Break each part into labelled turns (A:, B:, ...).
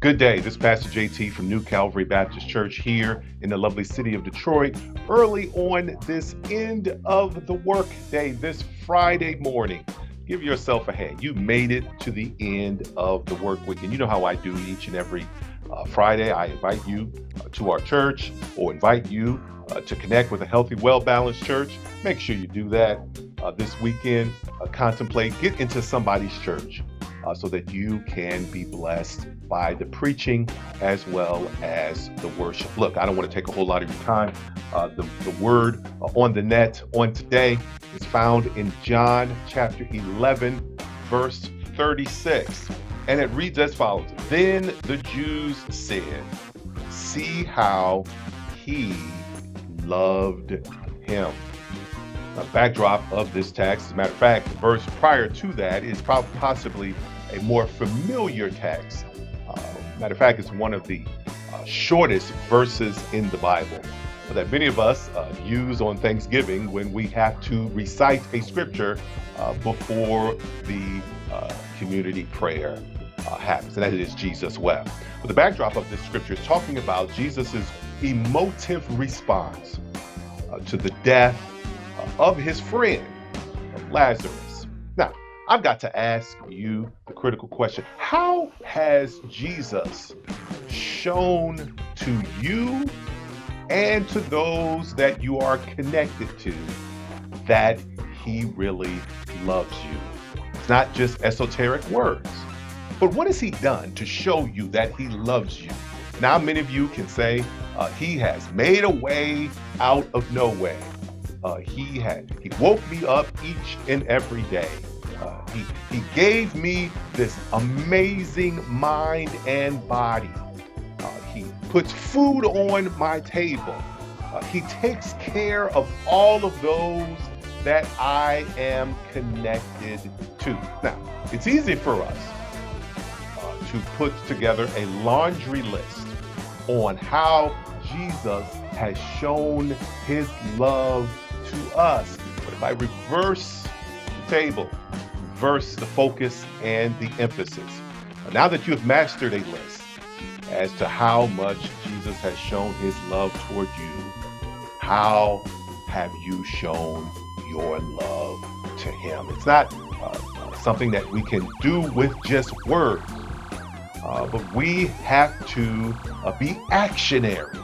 A: Good day. This is Pastor JT from New Calvary Baptist Church here in the lovely city of Detroit. Early on this end of the work day, this Friday morning, give yourself a hand. You made it to the end of the work week. And you know how I do each and every Friday. I invite you to our church or invite you to connect with a healthy, well-balanced church. Make sure you do that this weekend. Contemplate, get into somebody's church. So that you can be blessed by the preaching as well as the worship. Look, I don't want to take a whole lot of your time. The word on the net on today is found in John chapter 11, verse 36. And it reads as follows. Then the Jews said, "See how he loved him." The backdrop of this text, as a matter of fact, the verse prior to that is possibly a more familiar text. Matter of fact, it's one of the shortest verses in the Bible that many of us use on Thanksgiving when we have to recite a scripture before the community prayer happens, and that is Jesus wept. But the backdrop of this scripture is talking about Jesus's emotive response to the death of his friend, Lazarus. Now, I've got to ask you the critical question. How has Jesus shown to you and to those that you are connected to that he really loves you? It's not just esoteric words, but what has he done to show you that he loves you? Now, many of you can say he has made a way out of no way. He woke me up each and every day. He gave me this amazing mind and body. He puts food on my table. He takes care of all of those that I am connected to. Now, it's easy for us to put together a laundry list on how Jesus has shown his love to us. But if I reverse the table, reverse the focus and the emphasis, now that you have mastered a list as to how much Jesus has shown his love toward you, how have you shown your love to him? It's not something that we can do with just words, but we have to be actionary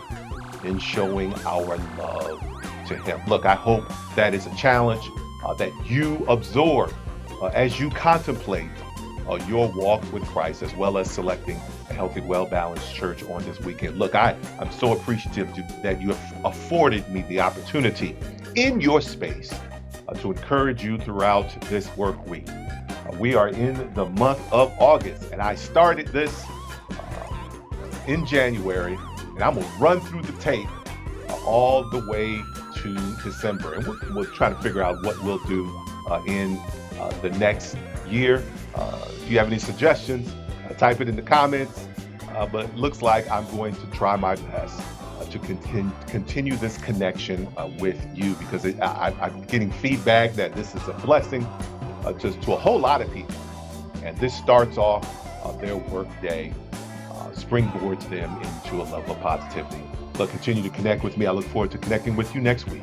A: in showing our love to him. Look, I hope that is a challenge that you absorb as you contemplate your walk with Christ, as well as selecting a healthy, well-balanced church on this weekend. Look, I'm so appreciative that you have afforded me the opportunity in your space to encourage you throughout this work week. We are in the month of August, and I started this in January, and I'm going to run through the tape all the way to December. And we'll try to figure out what we'll do in the next year. If you have any suggestions, type it in the comments. But it looks like I'm going to try my best to continue this connection with you, because I'm getting feedback that this is a blessing to a whole lot of people. And this starts off their work day, springboards them into a level of positivity. Look, continue to connect with me. I look forward to connecting with you next week,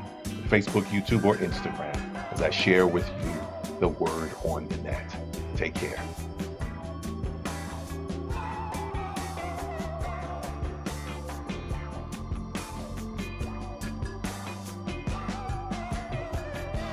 A: Facebook, YouTube, or Instagram, as I share with you the word on the net. Take care.